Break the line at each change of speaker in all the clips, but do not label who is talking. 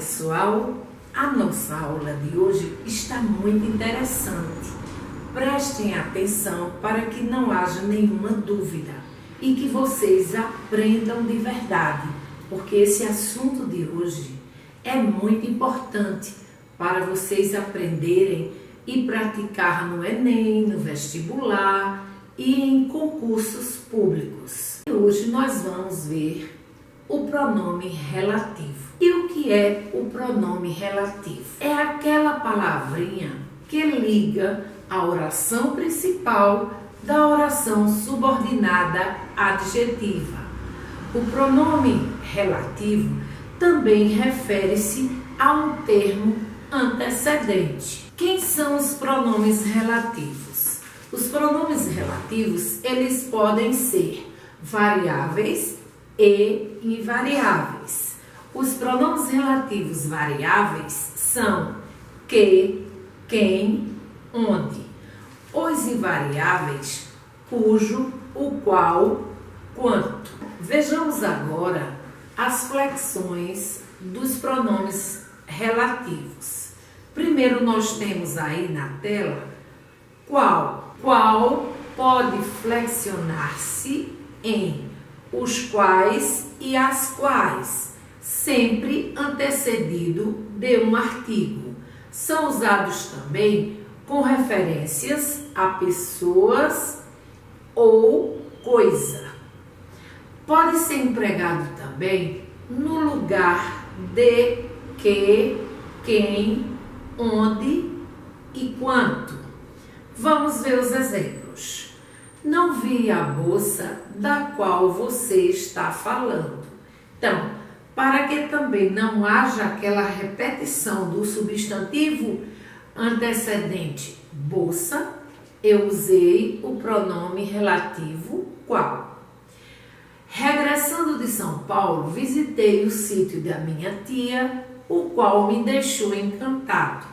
pessoal, a nossa aula de hoje está muito interessante. Prestem atenção para que não haja nenhuma dúvida e que vocês aprendam de verdade, porque esse assunto de hoje é muito importante para vocês aprenderem e praticar no Enem, no vestibular e em concursos públicos. E hoje nós vamos ver o pronome relativo. E o que é o pronome relativo? É aquela palavrinha que liga a oração principal da oração subordinada adjetiva. O pronome relativo também refere-se a um termo antecedente. Quem são os pronomes relativos? Os pronomes relativos, eles podem ser variáveis e invariáveis. Os pronomes relativos variáveis são que, quem, onde. Os invariáveis, cujo, o qual, quanto. Vejamos agora as flexões dos pronomes relativos. Primeiro nós temos aí na tela qual. Qual pode flexionar-se em os quais e as quais, sempre antecedido de um artigo. São usados também com referências a pessoas ou coisa. Pode ser empregado também no lugar de que, quem, onde e quanto. Vamos ver os exemplos. Não vi a bolsa da qual você está falando. Então, para que também não haja aquela repetição do substantivo antecedente bolsa, eu usei o pronome relativo qual. Regressando de São Paulo, visitei o sítio da minha tia, o qual me deixou encantado.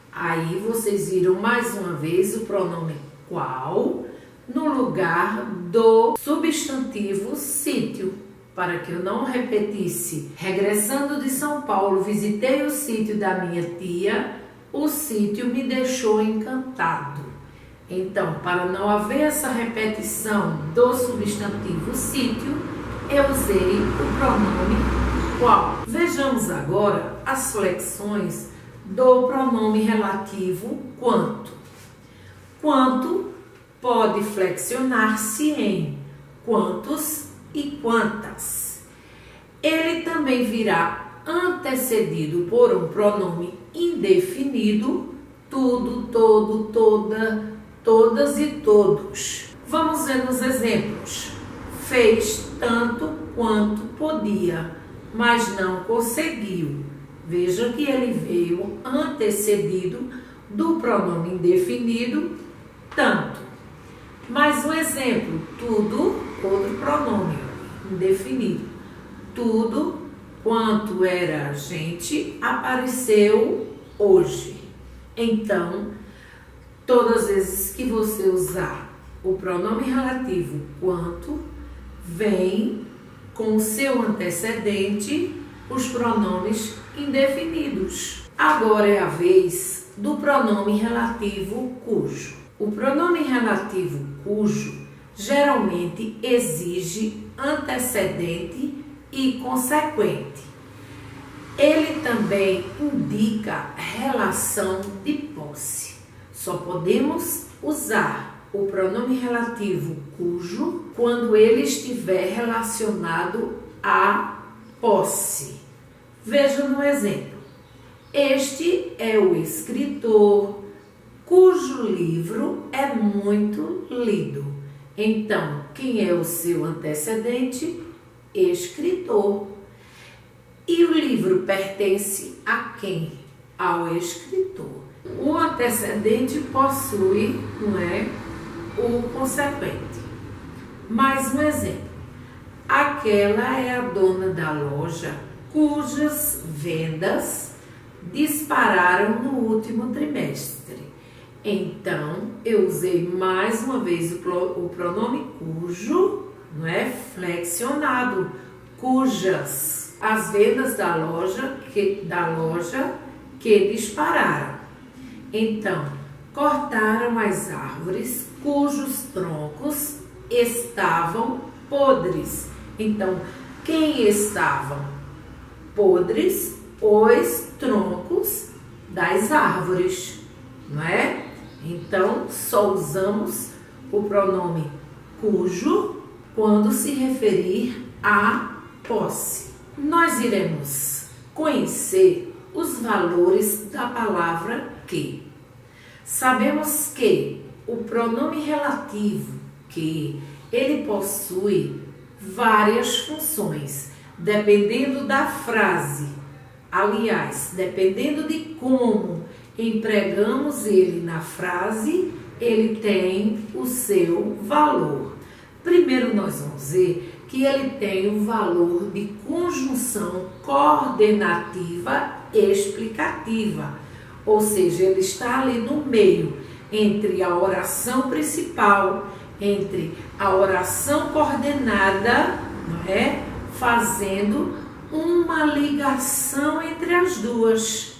Aí vocês viram mais uma vez o pronome qual no lugar do substantivo sítio, para que eu não repetisse. Regressando de São Paulo, visitei o sítio da minha tia, o sítio me deixou encantado. Então, para não haver essa repetição do substantivo sítio, eu usei o pronome qual. Vejamos agora as flexões do pronome relativo quanto. Quanto pode flexionar-se em quantos e quantas. Ele também virá antecedido por um pronome indefinido, tudo, todo, toda, todas e todos. Vamos ver nos exemplos. Fez tanto quanto podia, mas não conseguiu. Veja que ele veio antecedido do pronome indefinido, tanto. Mais um exemplo, tudo, outro pronome indefinido. Tudo quanto era gente apareceu hoje. Então, todas as vezes que você usar o pronome relativo quanto, vem com o seu antecedente os pronomes indefinidos. Agora é a vez do pronome relativo cujo. O pronome relativo cujo geralmente exige antecedente e consequente. Ele também indica relação de posse. Só podemos usar o pronome relativo cujo quando ele estiver relacionado à posse. Veja no exemplo. Este é o escritor cujo livro é muito lido. Então, quem é o seu antecedente? Escritor. E o livro pertence a quem? Ao escritor. O antecedente possui, não é, o consequente. Mais um exemplo. Aquela é a dona da loja cujas vendas dispararam no último trimestre. Então, eu usei mais uma vez o pronome cujo, não é? Flexionado, cujas. as vendas da loja que dispararam. Então, cortaram as árvores cujos troncos estavam podres. Então, quem estavam podres? Os troncos das árvores, não é? Então, só usamos o pronome cujo quando se referir à posse. Nós iremos conhecer os valores da palavra que. Sabemos que o pronome relativo que ele possui várias funções, dependendo da frase. Aliás, dependendo de como empregamos ele na frase, ele tem o seu valor. Primeiro nós vamos ver que ele tem o valor de conjunção coordenativa explicativa, ou seja, ele está ali no meio entre a oração principal, entre a oração coordenada, não é? Fazendo uma ligação entre as duas,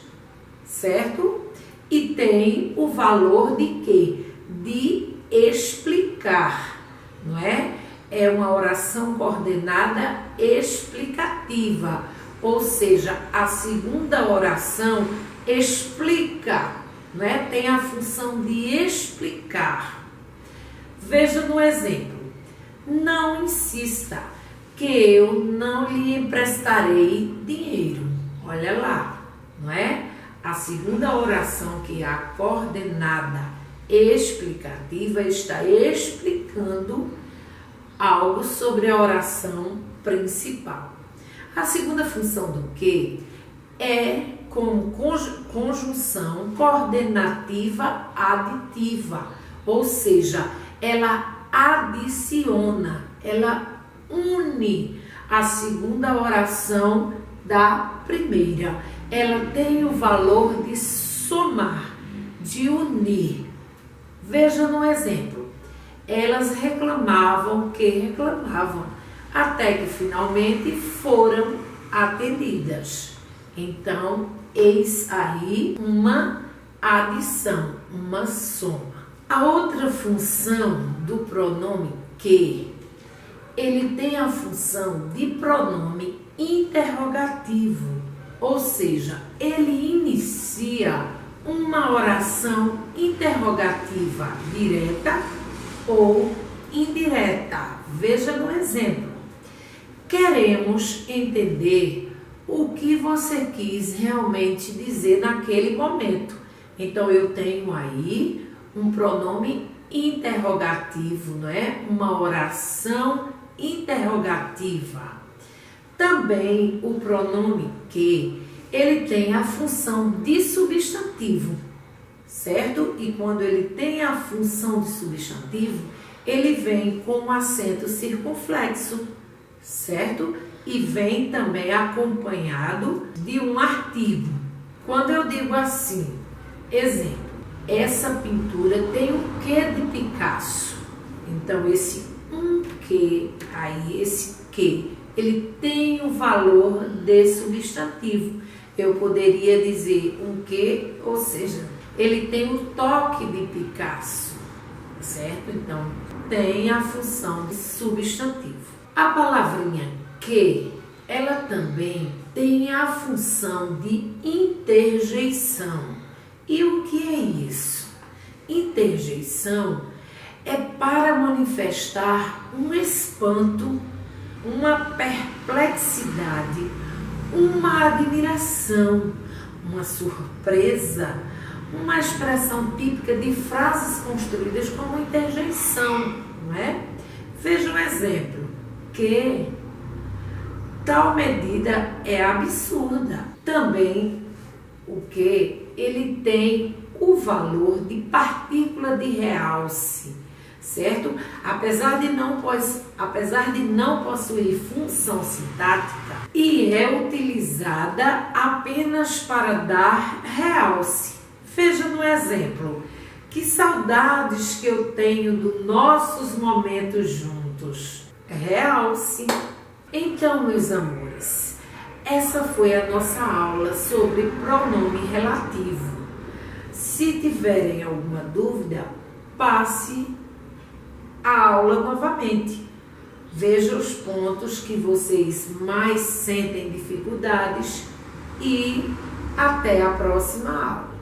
certo? E tem o valor de quê? De explicar, não é? É uma oração coordenada explicativa, ou seja, a segunda oração explica, não é? Tem a função de explicar. Veja no exemplo: não insista que eu não lhe emprestarei dinheiro. Olha lá, não é? A segunda oração, que é a coordenada explicativa, está explicando algo sobre a oração principal. A segunda função do que é como conjunção coordenativa aditiva, ou seja, ela adiciona, ela une a segunda oração da primeira. Ela tem o valor de somar, de unir. Veja no exemplo: elas reclamavam, até que finalmente foram atendidas. Então, eis aí uma adição, uma soma. A outra função do pronome que, ele tem a função de pronome interrogativo, ou seja, ele inicia uma oração interrogativa direta ou indireta. Veja no exemplo: queremos entender o que você quis realmente dizer naquele momento. Então, eu tenho aí um pronome interrogativo, não é? Uma oração interrogativa. Também o pronome que, ele tem a função de substantivo, certo? E quando ele tem a função de substantivo, ele vem com um acento circunflexo, certo? E vem também acompanhado de um artigo. Quando eu digo assim, exemplo: essa pintura tem o quê de Picasso? Então, esse que, aí esse que, ele tem o valor de substantivo. Eu poderia dizer um que, ou seja, ele tem o toque de Picasso, certo? Então, tem a função de substantivo. A palavrinha que, ela também tem a função de interjeição. E o que é isso? Interjeição é para manifestar um espanto, uma perplexidade, uma admiração, uma surpresa, uma expressão típica de frases construídas como interjeição, não é? Veja um exemplo: que tal medida é absurda. Também o que, ele tem o valor de partícula de realce, certo? Apesar de não possuir função sintática, e é utilizada apenas para dar realce. Veja no exemplo: que saudades que eu tenho dos nossos momentos juntos. Realce. Então, meus amores, essa foi a nossa aula sobre pronome relativo. Se tiverem alguma dúvida, passe a aula novamente. Veja os pontos que vocês mais sentem dificuldades e até a próxima aula.